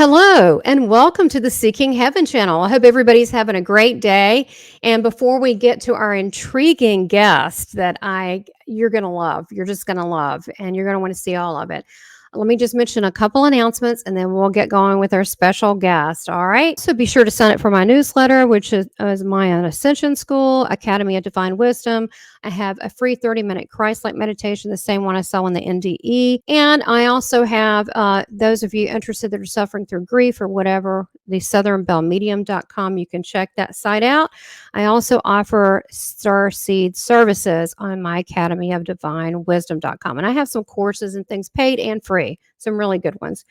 Hello and welcome to the Seeking Heaven channel. I hope everybody's having a great day. And before we get to our intriguing guest that you're going to love, you're just going to love, and you're going to want to see all of it. Let me just mention a couple announcements and then we'll get going with our special guest. All right. So be sure to sign up for my newsletter, which is my Ascension School, Academy of Divine Wisdom. I have a free 30-minute Christ-like meditation, the same one I saw in the NDE. And I also have those of you interested that are suffering through grief or whatever, the southernbellmedium.com. You can check that site out. I also offer starseed services on my Academy of Divine Wisdom.com. And I have some courses and things paid and free, some really good ones.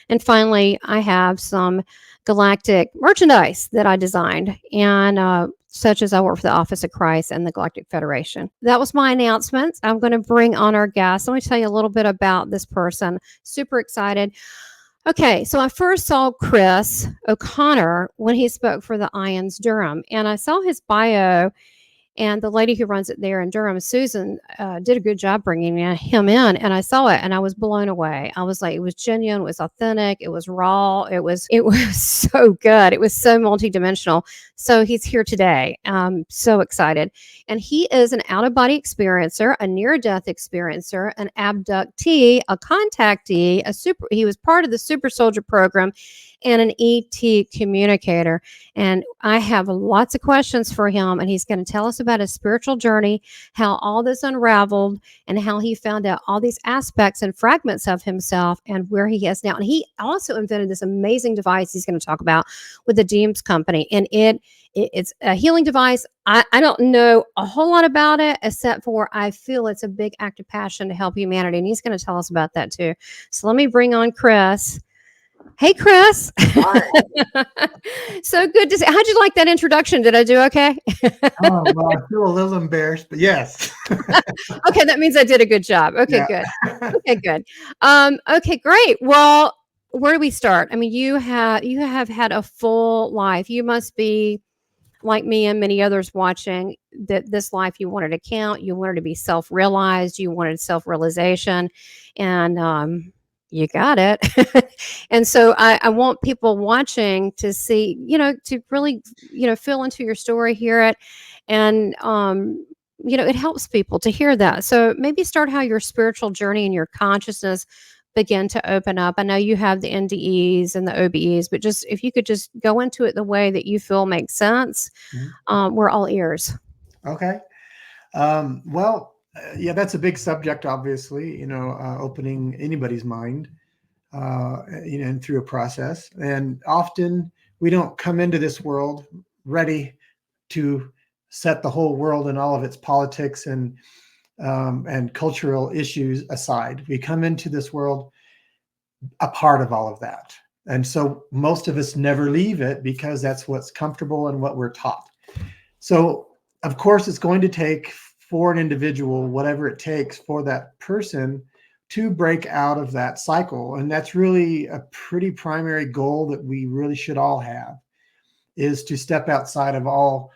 And finally, I have some Galactic merchandise that I designed, and such as I work for the Office of Christ and the Galactic Federation. That was my announcement. I'm going to bring on our guest. Let me tell you a little bit about this person. Super excited. Okay, so I first saw Chris O'Connor when he spoke for the Ions Durham, and I saw his bio. And the lady who runs it there in Durham, Susan, did a good job bringing him in. And I saw it and I was blown away. I was like, it was genuine, it was authentic, it was raw, it was so good. It was so multidimensional. So he's here today. I'm so excited. And he is an out-of-body experiencer, a near-death experiencer, an abductee, a contactee, he was part of the super soldier program, and an ET communicator. And I have lots of questions for him, and he's going to tell us about his spiritual journey, how all this unraveled, and how he found out all these aspects and fragments of himself and where he is now. And he also invented this amazing device he's going to talk about with the Deems Company. And it's a healing device. I don't know a whole lot about it, except for I feel it's a big act of passion to help humanity. And he's going to tell us about that too. So let me bring on Chris. Hey, Chris. So good to see. How'd you like that introduction? Did I do okay? Oh, well, I feel a little embarrassed, but yes. Okay, that means I did a good job. Okay, Yeah. good. Okay, good. Okay, great. Well, where do we start? I mean, you have had a full life. You must be like me and many others watching that this life you wanted to count, you wanted to be self-realized, you wanted self-realization, and you got it. And so I want people watching to see, to really, feel into your story, hear it. And, it helps people to hear that. So maybe start how your spiritual journey and your consciousness begin to open up. I know you have the NDEs and the OBEs, but just if you could just go into it the way that you feel makes sense, we're all ears. Okay. Yeah, that's a big subject, obviously, opening anybody's mind, and through a process. And often we don't come into this world ready to set the whole world and all of its politics and cultural issues aside. We come into this world a part of all of that. And so most of us never leave it because that's what's comfortable and what we're taught. So, of course, it's going to take for an individual, whatever it takes for that person to break out of that cycle. And that's really a pretty primary goal that we really should all have, is to step outside of all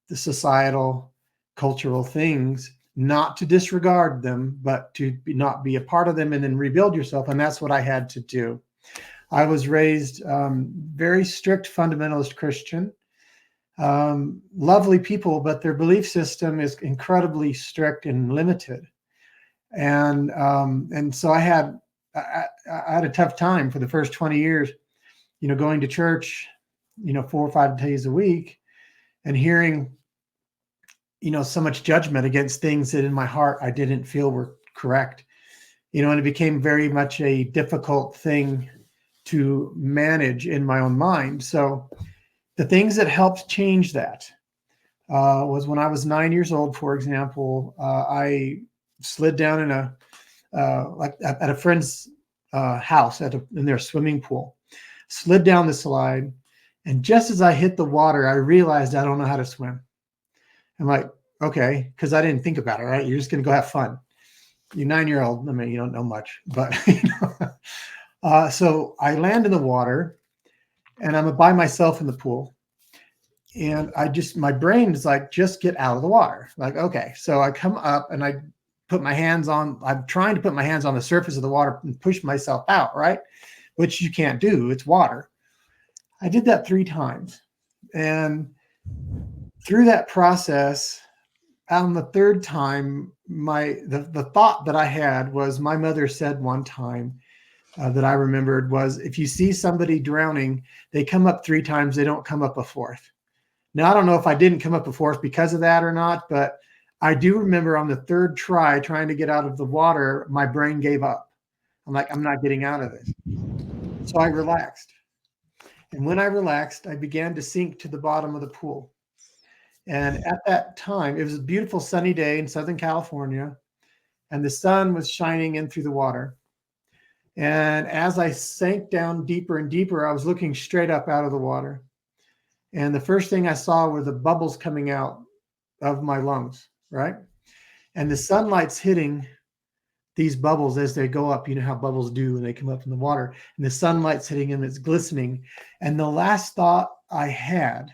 the societal, cultural things, not to disregard them, but to not be a part of them and then rebuild yourself. And that's what I had to do. I was raised very strict fundamentalist Christian. Lovely people, but their belief system is incredibly strict and limited. And so I had a tough time for the first 20 years, going to church, 4 or 5 days a week and hearing, so much judgment against things that in my heart I didn't feel were correct, and it became very much a difficult thing to manage in my own mind. So the things that helped change that was when I was 9 years old, for example, I slid down in at a friend's house in their swimming pool, slid down the slide. And just as I hit the water, I realized I don't know how to swim. I'm like, okay, because I didn't think about it, right? You're just going to go have fun. You're 9-year-old. I mean, you don't know much, but, so I land in the water and I'm by myself in the pool. And my brain is like, just get out of the water. Like, okay. So I come up and I'm trying to put my hands on the surface of the water and push myself out, right? which you can't do. It's water. I did that 3 times. And through that process, on the 3rd time, the thought that I had was, my mother said one time, that I remembered, was, if you see somebody drowning, they come up 3 times, they don't come up a 4th. Now, I don't know if I didn't come up a 4th because of that or not, but I do remember on the 3rd try, trying to get out of the water, my brain gave up. I'm like, I'm not getting out of this. So I relaxed. And when I relaxed, I began to sink to the bottom of the pool. And at that time, it was a beautiful sunny day in Southern California, and the sun was shining in through the water. And as I sank down deeper and deeper, I was looking straight up out of the water. And the first thing I saw were the bubbles coming out of my lungs, right? And the sunlight's hitting these bubbles as they go up. You know how bubbles do when they come up from the water. And the sunlight's hitting them, it's glistening. And the last thought I had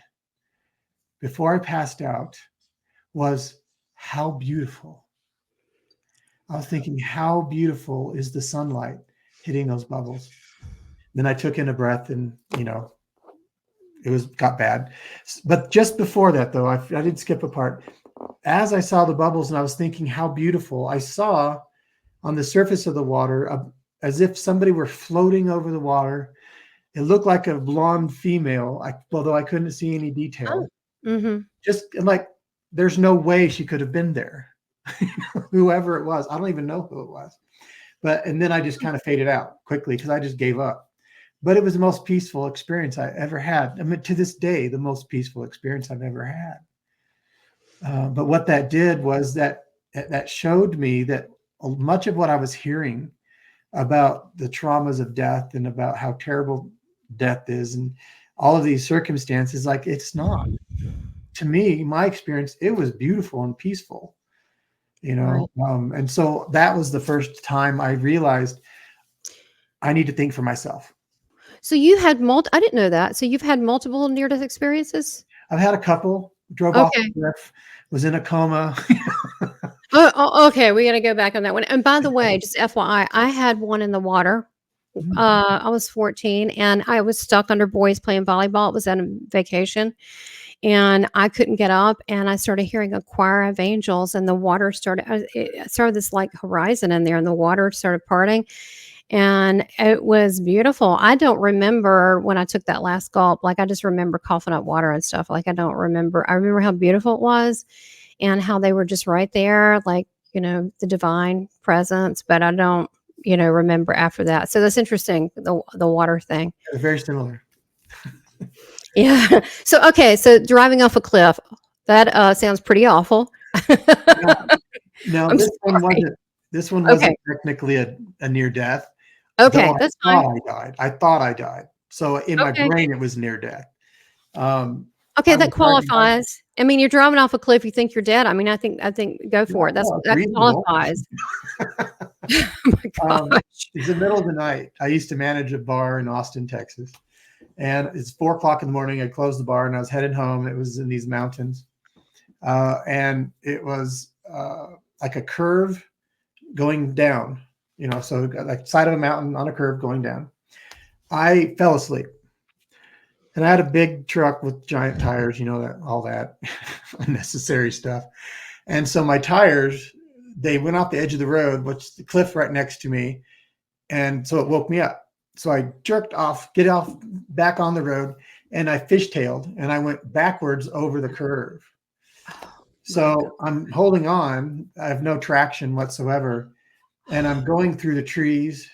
before I passed out was, how beautiful. I was thinking, how beautiful is the sunlight hitting those bubbles. Then I took in a breath, and, you know, got bad. But just before that, though, I did skip a part. As I saw the bubbles and I was thinking how beautiful, I saw on the surface of the water, as if somebody were floating over the water. It looked like a blonde female, although I couldn't see any detail. Just like, there's no way she could have been there. Whoever it was, I don't even know who it was. And then I just kind of faded out quickly because I just gave up. But it was the most peaceful experience I ever had. I mean, to this day, the most peaceful experience I've ever had. But what that did was that showed me that much of what I was hearing about the traumas of death and about how terrible death is and all of these circumstances, like, it's not. To me, my experience, it was beautiful and peaceful, you know? Right. And so that was the first time I realized I need to think for myself. So you had I didn't know that. So you've had multiple near-death experiences? I've had a couple. Drove off the cliff, was in a coma. Okay. We got to go back on that one. And by the way, just FYI, I had one in the water. I was 14 and I was stuck under buoys playing volleyball. It was on a vacation and I couldn't get up, and I started hearing a choir of angels, and the water started this like horizon in there, and the water started parting. And it was beautiful. I don't remember when I took that last gulp. Like, I just remember coughing up water and stuff. Like, I don't remember. I remember how beautiful it was and how they were just right there, like, you know, the divine presence. But I don't, you know, remember after that. So that's interesting, the water thing. Very similar. Yeah. So, okay. So driving off a cliff, that sounds pretty awful. No, this one wasn't technically a near death. Okay, that's fine. I thought I died. So in my brain, it was near death. Okay, that qualifies. I mean, you're driving off a cliff, you think you're dead. I mean, I think go for it. That qualifies. Oh my gosh. It's the middle of the night. I used to manage a bar in Austin, Texas. And it's 4 o'clock in the morning. I closed the bar and I was headed home. It was in these mountains. And it was like a curve going down, you know, so like side of a mountain on a curve going down. I fell asleep. And I had a big truck with giant tires, you know, all that unnecessary stuff. And so my tires, they went off the edge of the road, which is the cliff right next to me. And so it woke me up. So I jerked off, back on the road, and I fishtailed, and I went backwards over the curve. So I'm holding on. I have no traction whatsoever. And I'm going through the trees.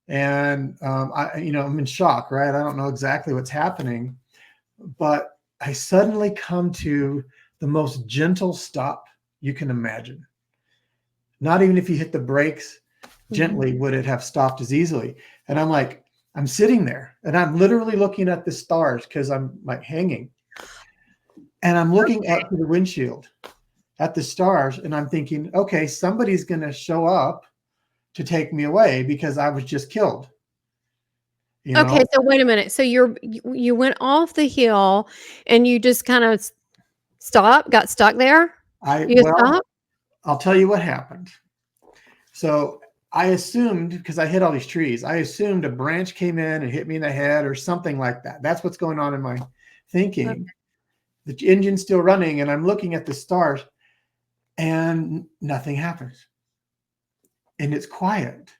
And, I'm in shock, right? I don't know exactly what's happening. But I suddenly come to the most gentle stop you can imagine. Not even if you hit the brakes gently would it have stopped as easily. And I'm like, I'm sitting there and I'm literally looking at the stars because I'm like hanging. And I'm looking up to the windshield at the stars and I'm thinking, okay, somebody's going to show up to take me away because I was just killed. You know? Okay, so wait a minute. So you went off the hill and you just kind of got stuck there? I'll tell you what happened. So I assumed, because I hit all these trees, I assumed a branch came in and hit me in the head or something like that. That's what's going on in my thinking. The engine's still running, and I'm looking at the stars, and nothing happens. And it's quiet.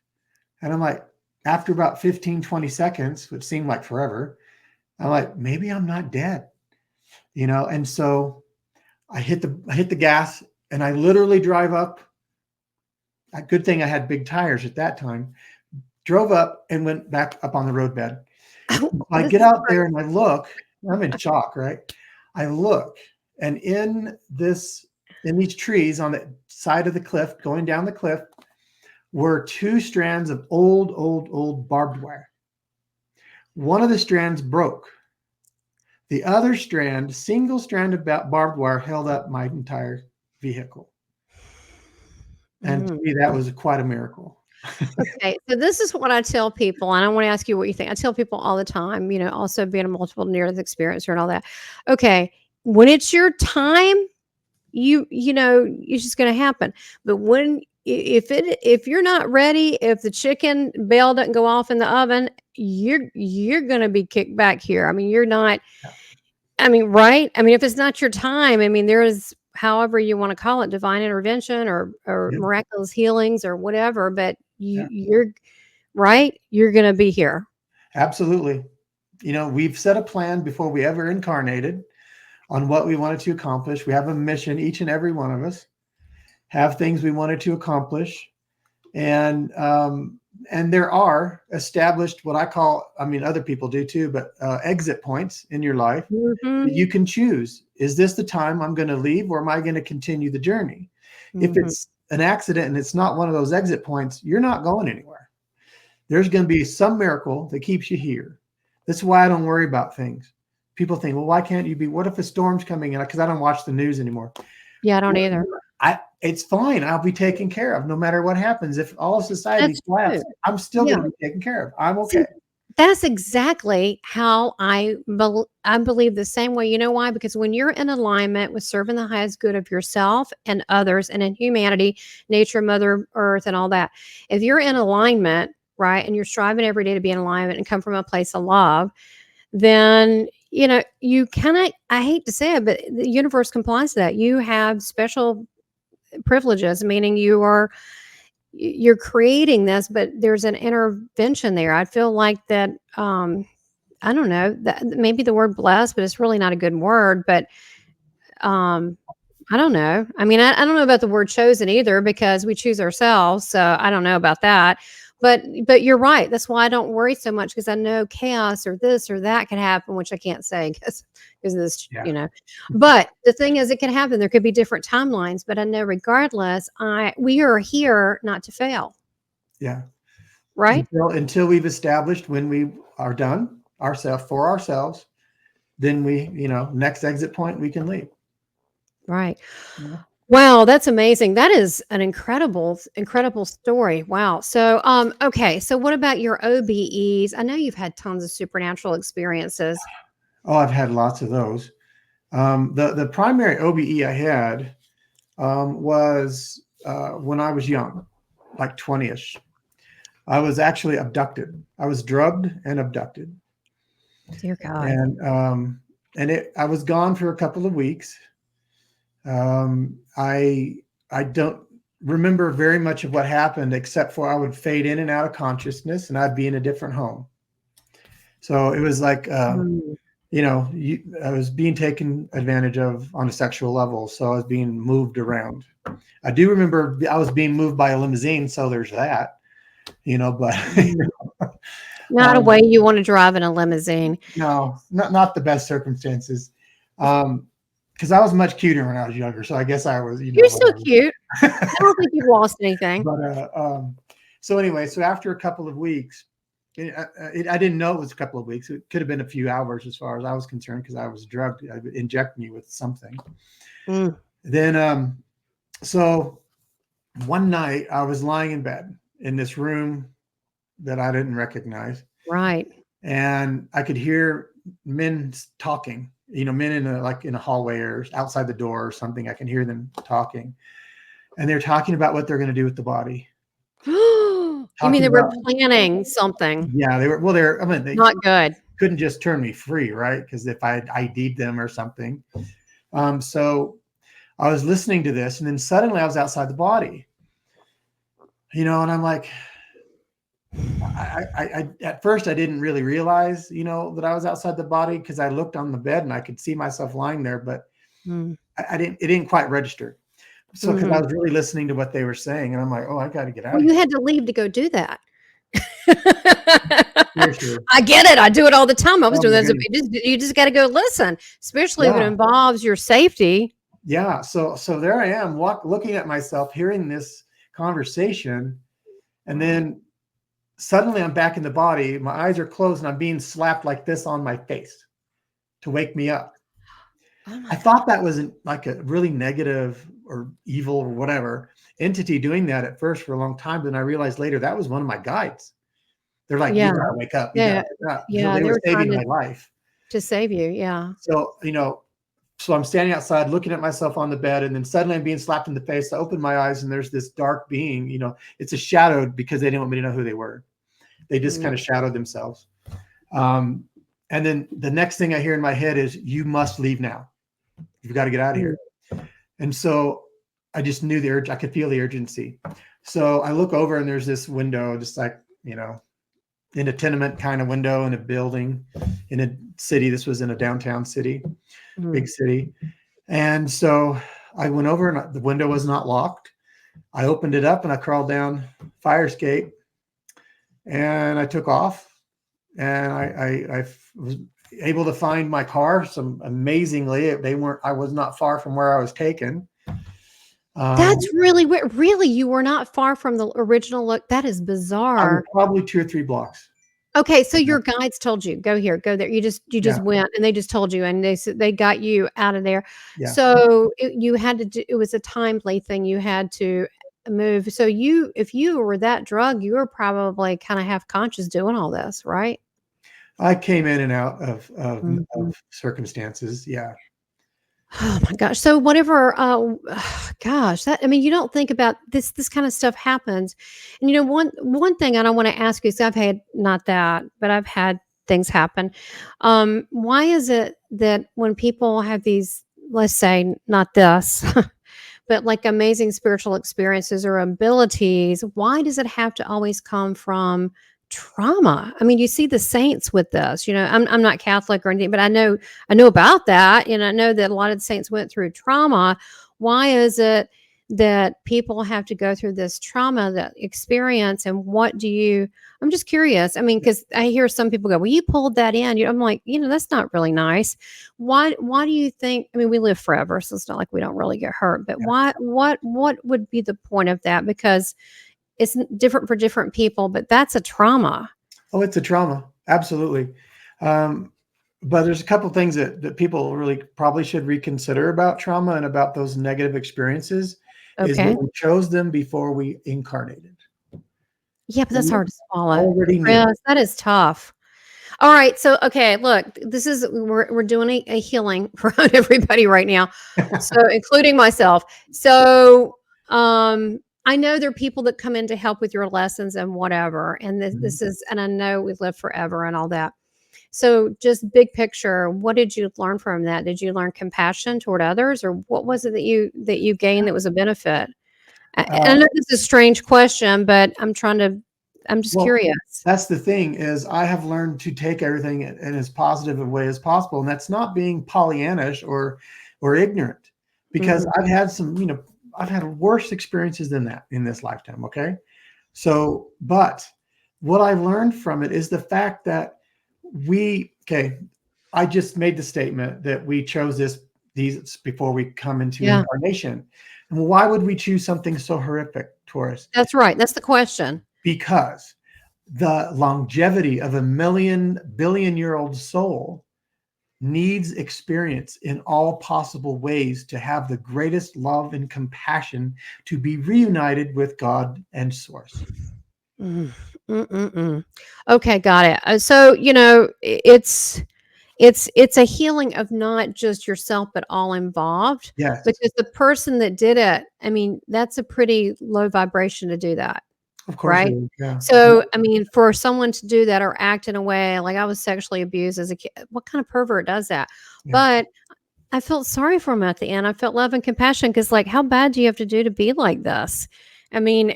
And I'm like, after about 15, 20 seconds, which seemed like forever, I'm like, maybe I'm not dead, And so I hit the gas, and I literally drive up. A good thing I had big tires at that time. Drove up and went back up on the roadbed. I get out there and I look. I'm in shock, right? I look, and in these trees on the side of the cliff, going down the cliff, were 2 strands of old barbed wire. One of the strands broke. The other strand, single strand of barbed wire, held up my entire vehicle. And to me, that was quite a miracle. Okay, so this is what I tell people, and I want to ask you what you think. I tell people all the time, also being a multiple near-death experiencer and all that. Okay, when it's your time, it's just going to happen. But if you're not ready, if the chicken bell doesn't go off in the oven, you're going to be kicked back here. I mean, you're not. I mean, right? I mean, if it's not your time, I mean, there is, however you want to call it, divine intervention or miraculous healings or whatever. But you're right. You're going to be here. Absolutely. We've set a plan before we ever incarnated on what we wanted to accomplish. We have a mission, each and every one of us have things we wanted to accomplish. And there are established, what I call, other people do too, but exit points in your life. Mm-hmm. You can choose. Is this the time I'm going to leave, or am I going to continue the journey? Mm-hmm. If it's an accident and it's not one of those exit points, you're not going anywhere. There's going to be some miracle that keeps you here. That's why I don't worry about things. People think, well, why can't you be? What if a storm's coming in? Because I don't watch the news anymore. Yeah, I don't either. It's fine. I'll be taken care of no matter what happens. If all of society collapses, I'm still going to be taken care of. I'm okay. See, that's exactly how I believe the same way. You know why? Because when you're in alignment with serving the highest good of yourself and others, and in humanity, nature, Mother Earth, and all that, if you're in alignment, right, and you're striving every day to be in alignment and come from a place of love, then you cannot, I hate to say it, but the universe complies to that. You have special privileges, meaning you're creating this, but there's an intervention there. I feel like that, I don't know, that maybe the word blessed, but it's really not a good word, but I don't know. I mean, I don't know about the word chosen either, because we choose ourselves. So I don't know about that. But you're right. That's why I don't worry so much, because I know chaos or this or that can happen, which I can't say because this, But the thing is, it can happen. There could be different timelines, but I know regardless, we are here not to fail. Yeah. Right. Until we've established when we are done for ourselves, then we, next exit point, we can leave. Right. Yeah. Wow, that's amazing. That is an incredible story. Wow. So, okay. So what about your OBEs? I know you've had tons of supernatural experiences. Oh, I've had lots of those. The primary OBE I had was when I was young, like 20-ish. I was actually abducted. I was drugged and abducted. Dear God. And I was gone for a couple of weeks. I don't remember very much of what happened, except for I would fade in and out of consciousness, and I'd be in a different home. So it was like, I was being taken advantage of on a sexual level. So I was being moved around. I do remember I was being moved by a limousine. So there's that, but not a way you want to drive in a limousine. No, not the best circumstances. Because I was much cuter when I was younger, so I guess I was. You're so cute. I don't think you've lost anything. But so anyway, so after a couple of weeks, I didn't know it was a couple of weeks. It could have been a few hours, as far as I was concerned, because I was drugged. I would inject me with something. Then, so one night I was lying in bed in this room that I didn't recognize. Right. And I could hear men talking. Men in a hallway or outside the door or something. I can hear them talking, and they're talking about what they're going to do with the body. You mean talking they were about, planning something yeah, they were, well, they're, I mean, they not good? couldn't just turn me free, right? Because if I had ID'd them or something. So I was listening to this, and then suddenly I was outside the body, and I'm like, I at first I didn't really realize, that I was outside the body because I looked on the bed and I could see myself lying there, but Mm. it didn't quite register. So because I Mhm. was really listening to what they were saying, and I'm like, oh, I got to get out Well, of you here. had to leave to go do that. Seriously. I get it. I do it all the time. I was Oh doing my that. goodness. You just got to go listen, especially if it Yeah. involves your safety. Yeah. So there I am, looking at myself, hearing this conversation, and then suddenly I'm back in the body. My eyes are closed, and I'm being slapped like this on my face to wake me up. Oh my I God. thought that was like a really negative or evil or whatever entity doing that at first for a long time. Then I realized later that was one of my guides. They're like, you Yeah. gotta wake up. You gotta Yeah. wake up. So Yeah. they They were were trying saving my life. to save you. Yeah. So, so I'm standing outside looking at myself on the bed, and then suddenly I'm being slapped in the face. I open my eyes, and there's this dark being, it's a shadow because they didn't want me to know who they were. They just Mm. kind of shadowed themselves. And then the next thing I hear in my head is, you must leave now. You've got to get out of Mm. here. And so I just knew the urge. I could feel the urgency. So I look over, and there's this window, just like, in a tenement kind of window in a building in a city. This was in a downtown city, Mm. big city. And so I went over, and the window was not locked. I opened it up, and I crawled down fire escape, and I took off, and I was able to find my car. Amazingly, I was not far from where I was taken. That's really weird. Really, you were not far from the original look. That is I was bizarre. probably 2 or 3 blocks. Okay, so your guides told you, "Go here, go there." You just Yeah. went, and they just told you, and they said they got you out of there. Yeah. So, you had to do it was a timely thing, you had to move. So if you were that drug, you were probably kinda half conscious doing all this, right? I came in and out of Mhm. circumstances. Yeah. Oh my gosh. So whatever, gosh, that I mean, you don't think about this kind of stuff happens. And one thing I don't want to ask you, so I've had not that, but I've had things happen. Why is it that when people have these, let's say not this, but like amazing spiritual experiences or abilities, why does it have to always come from trauma? I mean, you see the saints with this. I'm not Catholic or anything, but I know about that, and I know that a lot of the saints went through trauma. Why is it that people have to go through this trauma, that experience, and what do you? I'm just curious. I mean, because I hear some people go, "Well, you pulled that in." I'm like, that's not really nice. Why do you think? I mean, we live forever, so it's not like we don't really get hurt. But why? What would be the point of that? Because it's different for different people, but that's a trauma. Oh, it's a trauma. Absolutely. But there's a couple things that people really probably should reconsider about trauma and about those negative experiences is Okay. that we chose them before we incarnated. Yeah, but that's We hard to swallow. already knew. Chris, that is tough. All right. So, okay, look, we're doing a healing for everybody right now. So, including myself. So, I know there are people that come in to help with your lessons and whatever. And this is, and I know we live forever and all that. So, just big picture, what did you learn from that? Did you learn compassion toward others, or what was it that you gained that was a benefit? And I Uh, know this is a strange question, but I'm just well, curious. that's the thing is I have learned to take everything in as positive a way as possible, and that's not being Pollyannish or ignorant, because Mhm. I've had worse experiences than that in this lifetime. Okay, so but what I learned from it is the fact that I just made the statement that we chose these before we come into Yeah, incarnation. And why would we choose something so horrific, Taurus? that's right. That's the question. Because the longevity of a million billion-year-old soul needs experience in all possible ways to have the greatest love and compassion to be reunited with God and Source. Mm, Okay, got it. So, it's a healing of not just yourself, but all involved, Yes. because the person that did it, I mean, that's a pretty low vibration to do that. Of course it right? is. Yeah. So, I mean, for someone to do that or act in a way like I was sexually abused as a kid, what kind of pervert does that? Yeah. But I felt sorry for him at the end. I felt love and compassion because, like, how bad do you have to do to be like this? I mean,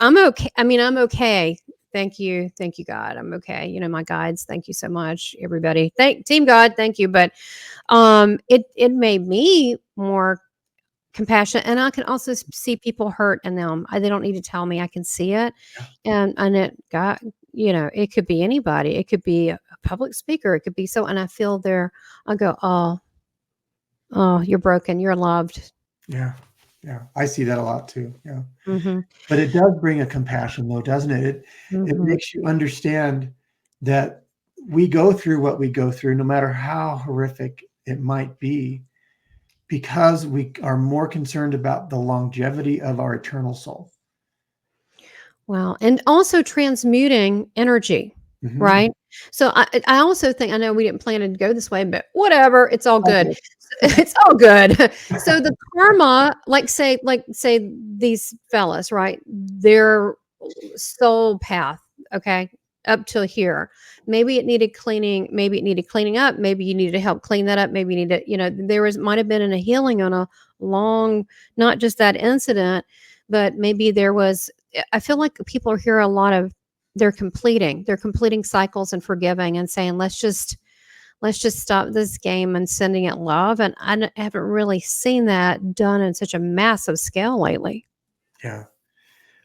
I'm okay. I mean, I'm okay. Thank you, God. I'm okay. You know, my guides. Thank you so much, everybody. Thank Team God. Thank you. But it made me more compassionate, and I can also see people hurt in them. They don't need to tell me. I can see it, Yeah. and it got it could be anybody. It could be a public speaker. It could be so, and I feel there. I go, oh, you're broken. You're loved. Yeah. Yeah. I see that a lot too. Yeah. Mhm. But it does bring a compassion though, doesn't it? It Mhm. makes you understand that we go through what we go through, no matter how horrific it might be, because we are more concerned about the longevity of our eternal soul. Wow, and also transmuting energy, Mhm. right? So I also think I know we didn't plan to go this way, but whatever, it's all good. Okay. It's all good. So the karma, like say these fellas, right? Their soul path, okay, up till here. Maybe it needed cleaning, maybe it needed cleaning up, maybe you needed to help clean that up, maybe you need to, there was might have been a healing on a long, not just that incident, but maybe there was I feel like people are here a lot of they're completing cycles and forgiving and saying let's just stop this game and sending it love, and haven't really seen that done in such a massive scale lately. Yeah.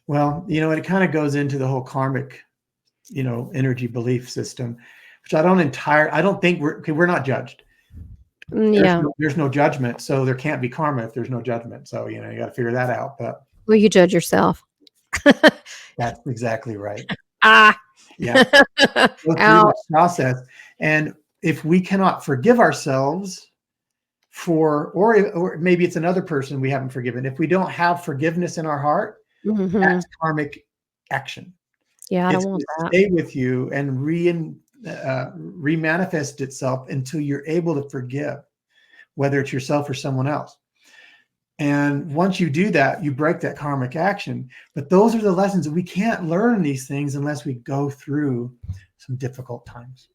Well, it kind of goes into the whole karmic, energy belief system, which I don't think we're not judged. Yeah, There's no judgment, so there can't be karma if there's no judgment. So, you got to figure that out. But well, you judge yourself. that's exactly right. Ah. Yeah. Go through Out. this process. And if we cannot forgive ourselves or maybe it's another person we haven't forgiven, if we don't have forgiveness in our heart, Mhm. that's karmic action. Yeah, I don't It's want going to that. stay with you and remanifest itself until you're able to forgive, whether it's yourself or someone else. And once you do that, you break that karmic action. But those are the lessons. We can't learn these things unless we go through some difficult times.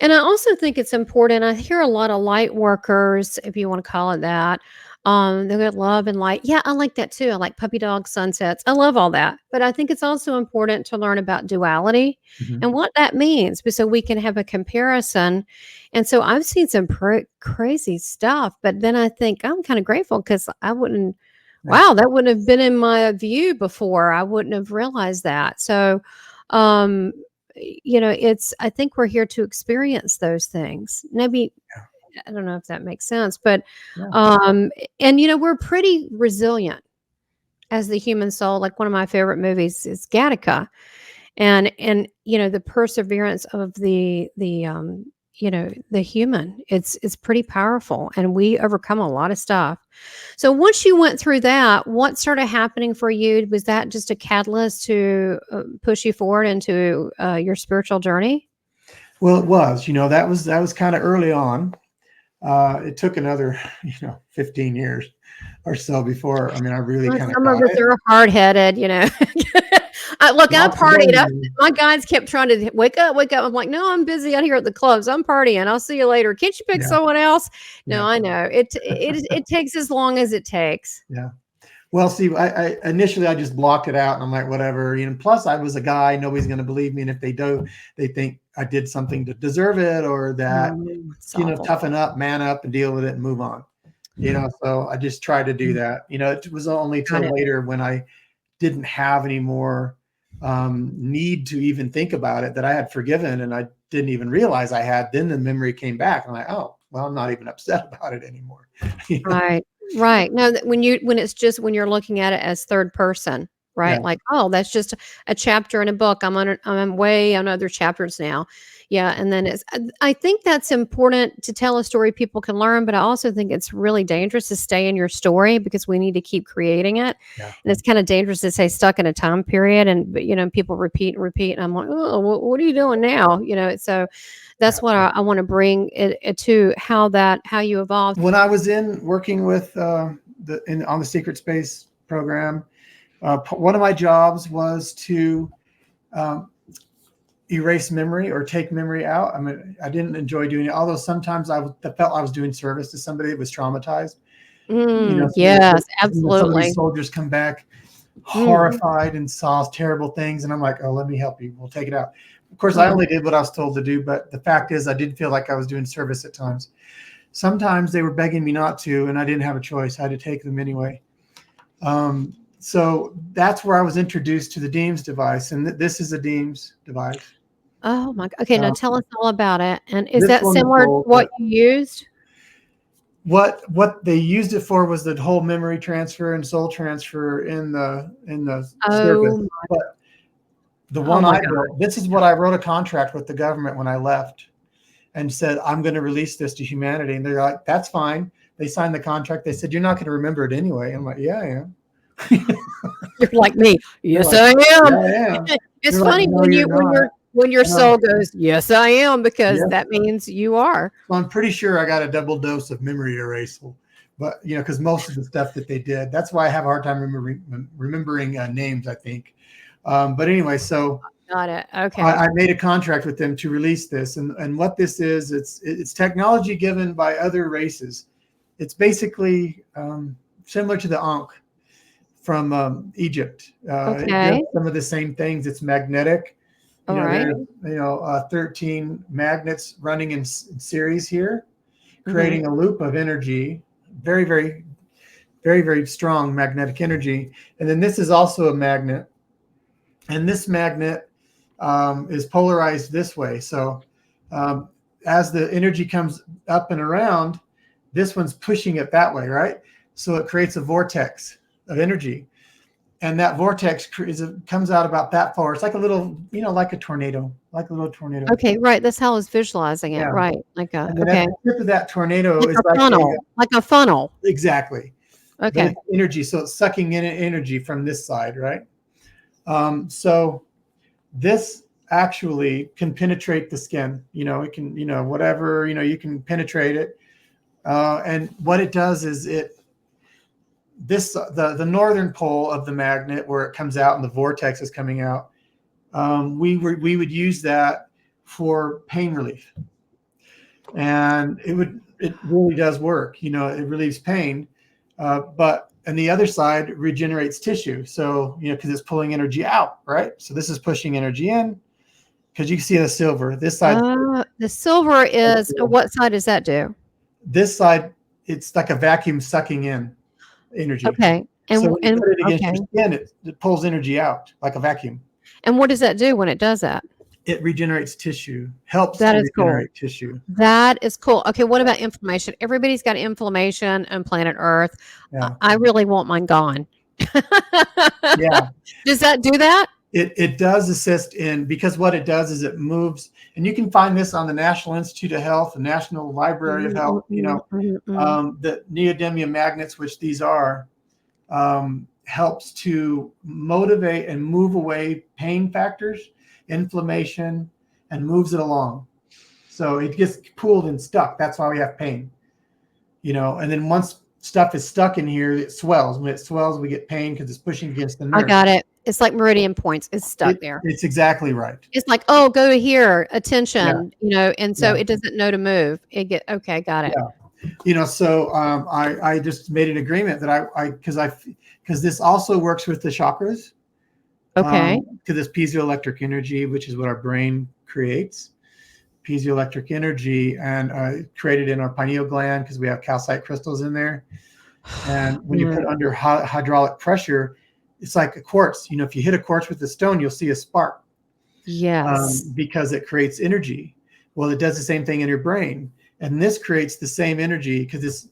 And I also think it's important. I hear a lot of light workers, if you want to call it that. They got love and light. Yeah, I like that too. I like puppy dog sunsets. I love all that. But I think it's also important to learn about duality Mhm. and what that means, so we can have a comparison. And so I've seen some crazy stuff, but then I think I'm kind of grateful because I wouldn't. Yeah. Wow, that wouldn't have been in my view before. I wouldn't have realized that. So, um, it's I think we're here to experience those things. Maybe Yeah. I don't know if that makes sense, but Yeah. um and we're pretty resilient as the human soul. Like one of my favorite movies is Gattaca, and the perseverance of the human, it's pretty powerful, and we overcome a lot of stuff. So once you went through that, what started happening for you? Was that just a catalyst to push you forward into your spiritual journey? Well, it was, that was kind of early on. It took another, 15 years or so before, I really Well, kind of some of got us it. are hard-headed. Look, I Lots of partied. learning. My guides kept trying to wake up, wake up. I'm like, no, I'm busy out here at the clubs. I'm partying. I'll see you later. Can't you pick Yeah. someone else? No, Yeah. I know. It takes as long as it takes. Yeah. Well, see, I initially I just blocked it out, and I'm like, whatever. Plus, I was a guy; nobody's going to believe me, and if they do, they think I did something to deserve it, or that It's awful. toughen up, man up, and deal with it, and move on. So I just tried to do that. It was only Got till it. later when I didn't have any more need to even think about it that I had forgiven, and I didn't even realize I had. Then the memory came back, and I'm like, oh, well, I'm not even upset about it anymore. You know? Right. Right. No, when you're looking at it as third person, Yeah. right? Like, oh, that's just a chapter in a book. I'm way on other chapters now. Yeah, and then I think that's important to tell a story people can learn, but I also think it's really dangerous to stay in your story because we need to keep creating it. Yeah. And it's kind of dangerous to stay stuck in a time period, and but people repeat and repeat, and I'm like, oh, what are you doing now? So that's what I want to bring it to how you evolved. When I was working with on the secret space program, One of my jobs was to erase memory or take memory out. I mean, I didn't enjoy doing it, although sometimes I felt I was doing service to somebody that was traumatized. Yes, Some of these absolutely. soldiers come back Mm. horrified and saw terrible things, and I'm like, oh, let me help you. We'll take it out. Of course, I Mm. only did what I was told to do, but the fact is, I did feel like I was doing service at times. Sometimes they were begging me not to, and I didn't have a choice. I had to take them anyway. So that's where I was introduced to the Deems device, and this is a Deems device. Oh my. Okay, now Um, tell us all about it. And is this that one is similar to gold, what but you used? what they used it for was the whole memory transfer and soul transfer in the service. Oh, But the oh one my I God. built, this is what I wrote a contract with the government when I left and said, I'm going to release this to humanity. And they're like, that's fine. They signed the contract. They said, you're not going to remember it anyway. I'm like, yeah, I am. You're like me. They're Yes, like, I yeah, am. I am. It's They're like, funny no, when you're not. your And I'm soul goes, yes, I am, because yes. that means you are. So I'm pretty sure I got a double dose of memory erasal. But, because most of the stuff that they did, that's why I have a hard time remembering names, I think. But anyway, so Got it. Okay. I made a contract with them to release this. And what this is, it's technology given by other races. It's basically similar to the Ankh from Egypt. It does Okay. some of the same things. It's magnetic. All right. There's 13 magnets running in series here, Mm-hmm. creating a loop of energy, very, very, very, very strong magnetic energy. And then this is also a magnet, and this magnet is polarized this way. So as the energy comes up and around, this one's pushing it that way, right? So it creates a vortex of energy. And that vortex comes out about that far. It's like a little, like a tornado, like a little tornado. Okay. Right. That's how I was visualizing it. Yeah. Right. Like a, And then at okay. the tip of that tornado Like is a like funnel. Like a funnel. exactly, but Okay. it's energy. So it's sucking in energy from this side, right? So this actually can penetrate the skin. It can, whatever, you can penetrate it. And what it does is the northern pole of the magnet where it comes out and the vortex is coming out. We would use that for pain relief, and it really does work. It relieves pain, but and the other side regenerates tissue. So because it's pulling energy out, right? So this is pushing energy in, because you can see the silver. This side, The silver is, what side does that do? this side, it's like a vacuum sucking in energy. Okay. So when you put it against Okay. your skin, it pulls energy out like a vacuum. And what does that do when it does that? It regenerates tissue, helps That to is cool. regenerate tissue. That is cool. Okay, what about inflammation? Everybody's got inflammation on planet Earth. Yeah. I really want mine gone. Yeah. Does that do that? It does assist because what it does is it moves, and you can find this on the National Institute of Health, the National Library of Health, the neodymium magnets, which these are, helps to motivate and move away pain factors, inflammation, and moves it along. So it gets pooled and stuck. That's why we have pain, and then once stuff is stuck in here, it swells. When it swells, we get pain because it's pushing against the I nerve. got it. It's like meridian points. It's stuck there. It's exactly right. It's like, oh, go to here, attention, Yeah. and so Yeah. it doesn't know to move. Okay, got it. Yeah. So I just made an agreement that because this also works with the chakras. Okay. To this piezoelectric energy, which is what our brain creates. Piezoelectric energy, and created in our pineal gland because we have calcite crystals in there. And when you put under hydraulic pressure, it's like a quartz. If you hit a quartz with a stone, you'll see a spark. Yes. Because it creates energy. Well, it does the same thing in your brain. And this creates the same energy because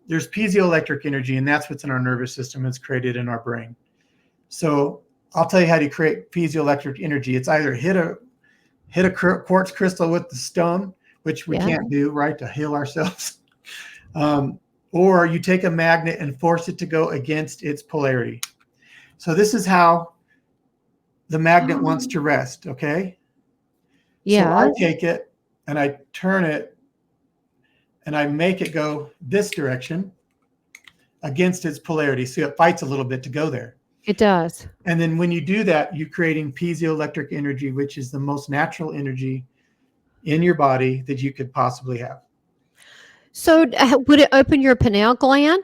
there's piezoelectric energy, and that's what's in our nervous system. It's created in our brain. So I'll tell you how to create piezoelectric energy. It's either hit a quartz crystal with the stone, which we can't do, right, to heal ourselves. Or you take a magnet and force it to go against its polarity. So this is how the magnet wants to rest, okay? Yeah. So I take it and I turn it and I make it go this direction against its polarity. So it fights a little bit to go there. It does. And then when you do that, you're creating piezoelectric energy, which is the most natural energy in your body that you could possibly have. So would it open your pineal gland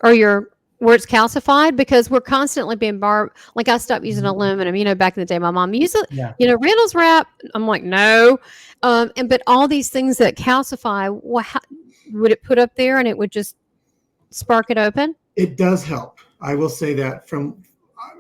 or your where it's calcified? Because we're constantly being like I stopped using aluminum. Back in the day, my mom used it. Yeah. Reynolds wrap. I'm like, no. But all these things that calcify, would it put up there and it would just spark it open? It does help. I will say that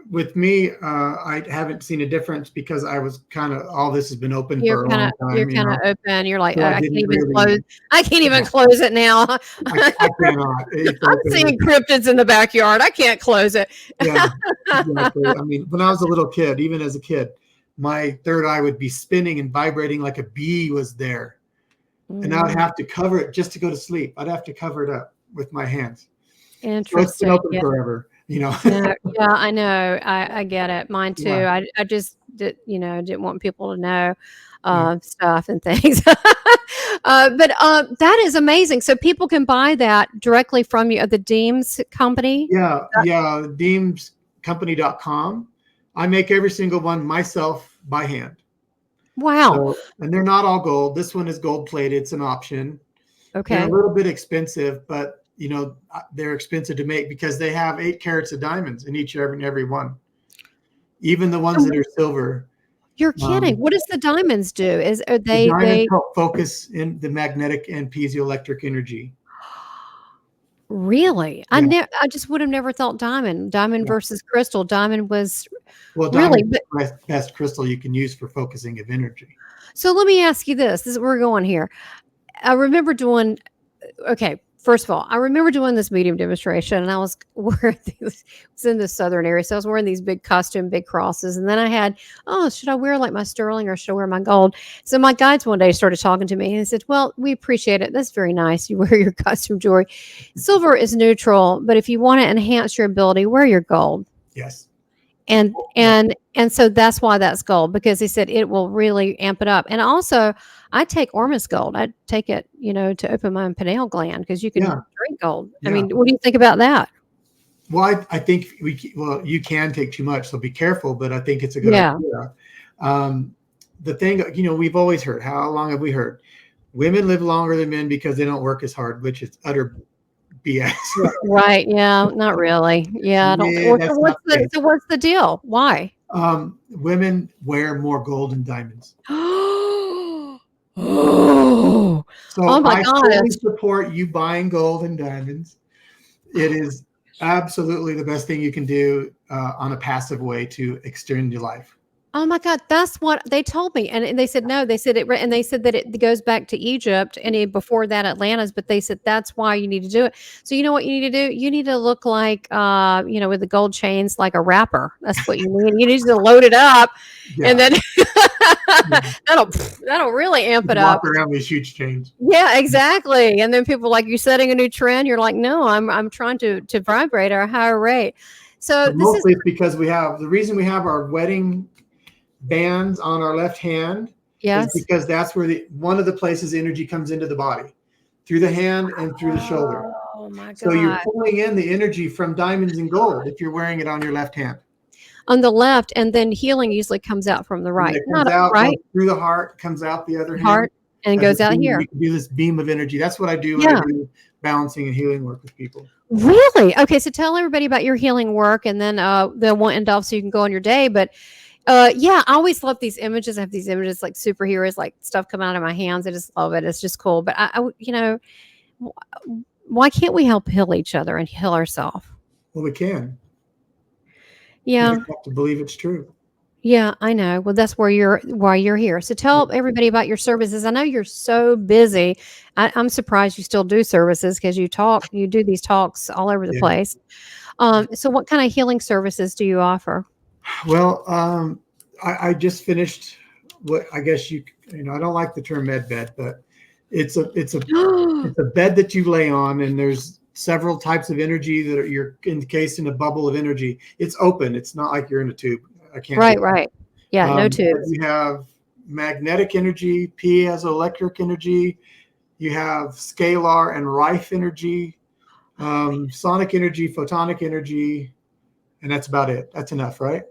with me, I haven't seen a difference because I was all this has been open for a long time. You're kind of open. You're like, So I can't even close. I can't even close it now. I cannot. I'm seeing cryptids in the backyard. I can't close it. Yeah, exactly. I mean, when I was a little kid, even as a kid, my third eye would be spinning and vibrating like a bee was there. And I would have to cover it just to go to sleep. I'd have to cover it up with my hands. Interesting. So it's been open forever. Yeah, I know. I get it. Mine too. Yeah. I just didn't want people to know stuff and things. But that is amazing. So people can buy that directly from you at the Deems company. Yeah, deemscompany.com. I make every single one myself by hand. Wow. And they're not all gold. This one is gold plated. It's an option. Okay. They're a little bit expensive, but they're expensive to make because they have 8 carats of diamonds in each and every one. Even the ones that are silver. You're kidding. What does the diamonds do? Diamonds help focus in the magnetic and piezoelectric energy. Really? Yeah. I just would have never thought diamond versus crystal. Diamond was really the best crystal you can use for focusing of energy. So let me ask you this. This is where we're going here. I remember doing first of all, I remember doing this medium demonstration, and I was wearing these. It's in the southern area, so I was wearing these big crosses, and then I had, should I wear like my sterling or should I wear my gold? So my guides one day started talking to me, and they said, "Well, we appreciate it. That's very nice. You wear your costume jewelry. Silver is neutral, but if you want to enhance your ability, wear your gold." Yes. And so that's why that's gold, because he said it will really amp it up. And also, I take Ormus gold. I take it, to open my pineal gland because you can drink gold. Yeah. I mean, what do you think about that? Well, I think you can take too much, so be careful. But I think it's a good idea. The thing, we've always heard. How long have we heard? Women live longer than men because they don't work as hard, which is utter BS. Right. Yeah. Not really. Yeah. I don't. So what's the deal? Why? Women wear more gold and diamonds. Oh my God. I fully support you buying gold and diamonds. It is absolutely the best thing you can do on a passive way to extend your life. Oh my God, that's what they told me, and they said no. They said it, and they said that it goes back to Egypt and before that Atlantis. But they said that's why you need to do it. So you know what you need to do? You need to look like, with the gold chains, like a rapper. That's what you need. You need to load it up, and then that'll really amp it up. Walk around these huge chains. Yeah, exactly. And then people like, you're setting a new trend. You're like, no, I'm trying to vibrate at a higher rate. So mostly it's because the reason we have our wedding bands on our left hand is because that's where one of the places energy comes into the body, through the hand and through the shoulder. Oh my God. So you're pulling in the energy from diamonds and gold if you're wearing it on your left hand. On the left, and then healing usually comes out from the right. It comes out right through the heart, comes out the other hand. And goes out here. You can do this beam of energy. That's what I do when I do balancing and healing work with people. Really? Okay, so tell everybody about your healing work, and then they'll want end off so you can go on your day. But I always love these images. I have these images like superheroes, like stuff coming out of my hands. I just love it. It's just cool. But why can't we help heal each other and heal ourselves? Well, we can. Yeah. You have to believe it's true. Yeah, I know. Well, that's why you're here. So tell everybody about your services. I know you're so busy. I'm surprised you still do services because you do these talks all over the place. So what kind of healing services do you offer? Well, I just finished what I guess I don't like the term med bed, but it's a bed that you lay on, and there's several types of energy that you're encased in a bubble of energy. It's open. It's not like you're in a tube. I can't. Right. Yeah, no tubes. You have magnetic energy, piezoelectric energy. You have scalar and Rife energy, sonic energy, photonic energy. and that's about it. That's enough, right?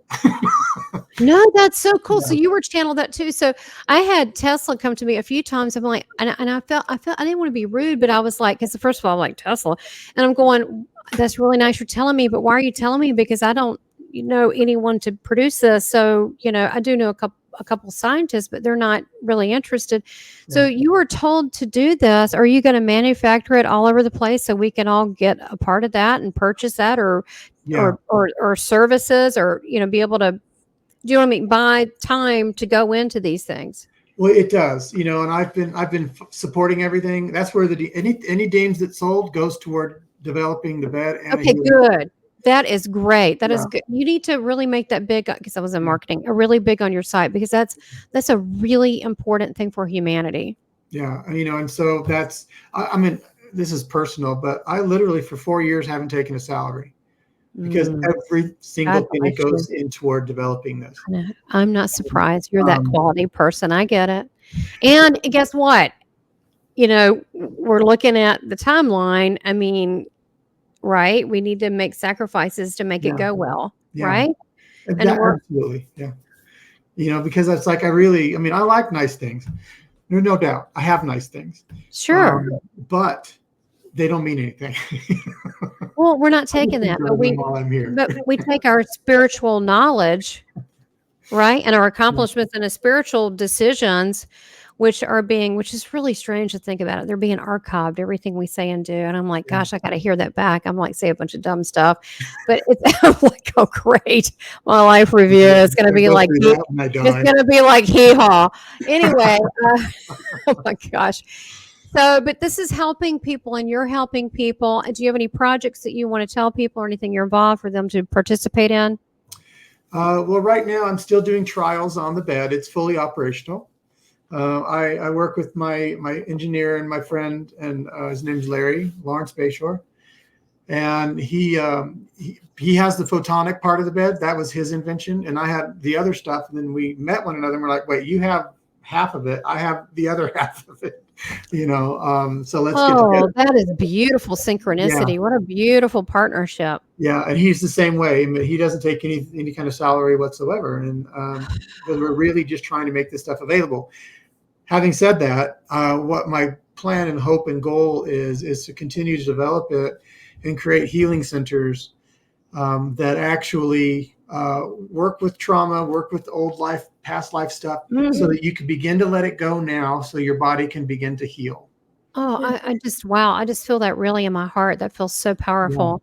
No, that's so cool. Yeah. So you were channeled that too. So I had Tesla come to me a few times. I'm like, and I felt I didn't want to be rude, but I was like, because first of all, I'm like Tesla, and I'm going, that's really nice you're telling me, but why are you telling me? Because I don't know anyone to produce this. So I do know a couple scientists, but they're not really interested. So Yeah. you were told to do this. Are you going to manufacture it all over the place so we can all get a part of that and purchase that, or Yeah. or services, or be able to? Do you know what I mean? Buy time to go into these things. Well, it does, and I've been supporting everything. That's where any Danes that sold goes toward developing the bed and a Okay, healing. good. That is great. That is Yeah. good. You need to really make that big, because I was in marketing, a really big on your site, because that's a really important thing for humanity. Yeah, and so I mean, this is personal, but I literally for 4 years haven't taken a salary because every single God penny bless you. goes in toward developing this. I'm not surprised. You're that Um, quality person. I get it. And guess what? We're looking at the timeline. I mean, right? We need to make sacrifices to make it Yeah. go well, Yeah. right? And Yeah, we're absolutely. Yeah. Because it's like I like nice things. No doubt. I have nice things. sure. But they don't mean anything. Well, we're not taking that, but while I'm here. we take our spiritual knowledge, right, and our accomplishments and our spiritual decisions, which is really strange to think about it. They're being archived, everything we say and do, and I'm like, gosh, I got to hear that back. I'm like, say a bunch of dumb stuff, but I'm like, oh, great, my life review is going to be like, it's going to be like hee haw. Anyway, oh my gosh. So, but this is helping people, and you're helping people. Do you have any projects that you want to tell people, or anything you're involved for them to participate in? Well, right now I'm still doing trials on the bed. It's fully operational. I work with my engineer and my friend, and his name's Lawrence Bayshore, and he has the photonic part of the bed. That was his invention, and I had the other stuff. And then we met one another, and we're like, wait, you have half of it, I have the other half of it. So let's get together. That is beautiful synchronicity. What a beautiful partnership. Yeah, and he's the same way. He doesn't take any kind of salary whatsoever, and because we're really just trying to make this stuff available. Having said that, what my plan and hope and goal is to continue to develop it and create healing centers that actually work with trauma, work with old life, past life stuff, so that you can begin to let it go now, so your body can begin to heal. Oh, I just feel that really in my heart. That feels so powerful.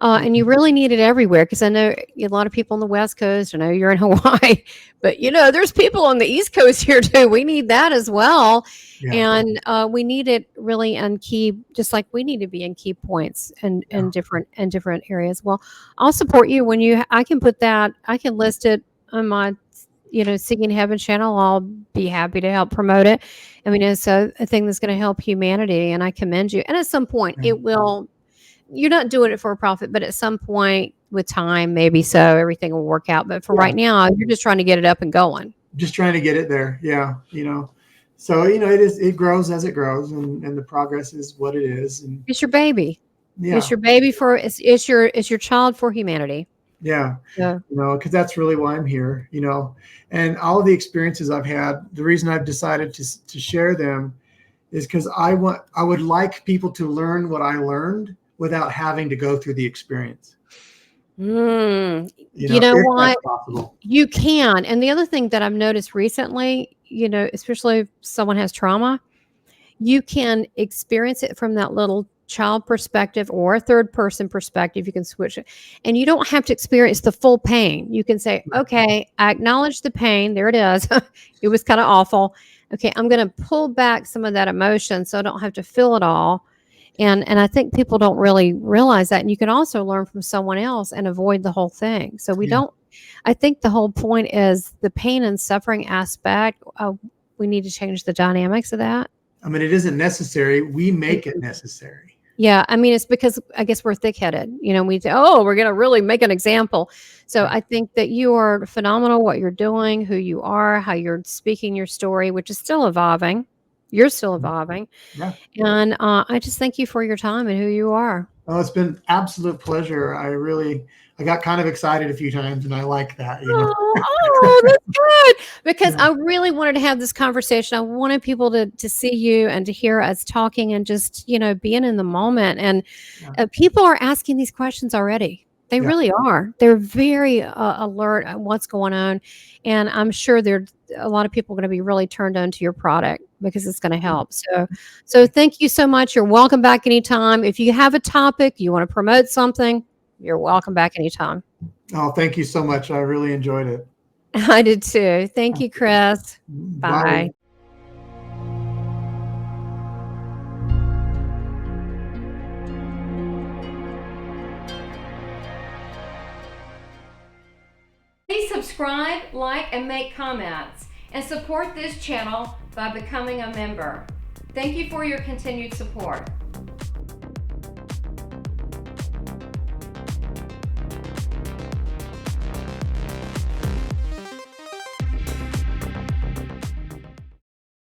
And you really need it everywhere, because I know a lot of people on the West Coast. I know you're in Hawaii, but there's people on the East Coast here too. We need that as well. Yeah. And we need it really in key, just like we need to be in key points and in different areas. Well, I'll support you when I can list it on my Seeking Heaven channel. I'll be happy to help promote it. I mean, it's a thing that's going to help humanity, and I commend you. And at some point it will, you're not doing it for a profit, but at some point with time, maybe everything will work out. But for right now, you're just trying to get it up and going. Just trying to get it there. Yeah. So, it grows as it grows, and the progress is what it is. And it's your baby. Yeah. It's your baby it's your child for humanity. Yeah. Because that's really why I'm here, and all of the experiences I've had, the reason I've decided to share them is because I would like people to learn what I learned without having to go through the experience. You know what? You can. And the other thing that I've noticed recently, especially if someone has trauma, you can experience it from that little child perspective or a third person perspective. You can switch it, and you don't have to experience the full pain. You can say, okay, I acknowledge the pain. There it is. It was kind of awful. Okay, I'm going to pull back some of that emotion so I don't have to feel it all. And I think people don't really realize that. And you can also learn from someone else and avoid the whole thing. So I think the whole point is the pain and suffering aspect. We need to change the dynamics of that. I mean, it isn't necessary. We make it necessary. Yeah. I mean, it's because I guess we're thick-headed. We say, we're going to really make an example. So I think that you are phenomenal, what you're doing, who you are, how you're speaking your story, which is still evolving. You're still evolving. Yeah. And I just thank you for your time and who you are. Oh, it's been absolute pleasure. I got kind of excited a few times, and I like that, you know. That's good. Because Yeah. I really wanted to have this conversation. I wanted people to see you and to hear us talking and just, being in the moment. And Yeah. people are asking these questions already. They Yeah. really are. They're very alert at what's going on. And I'm sure there a lot of people are going to be really turned on to your product because it's going to help. So thank you so much. You're welcome back anytime. If you have a topic, you want to promote something, you're welcome back anytime. Oh, thank you so much. I really enjoyed it. I did too. Thank you, Chris. Bye. Bye. Please subscribe, like, and make comments, and support this channel by becoming a member. Thank you for your continued support.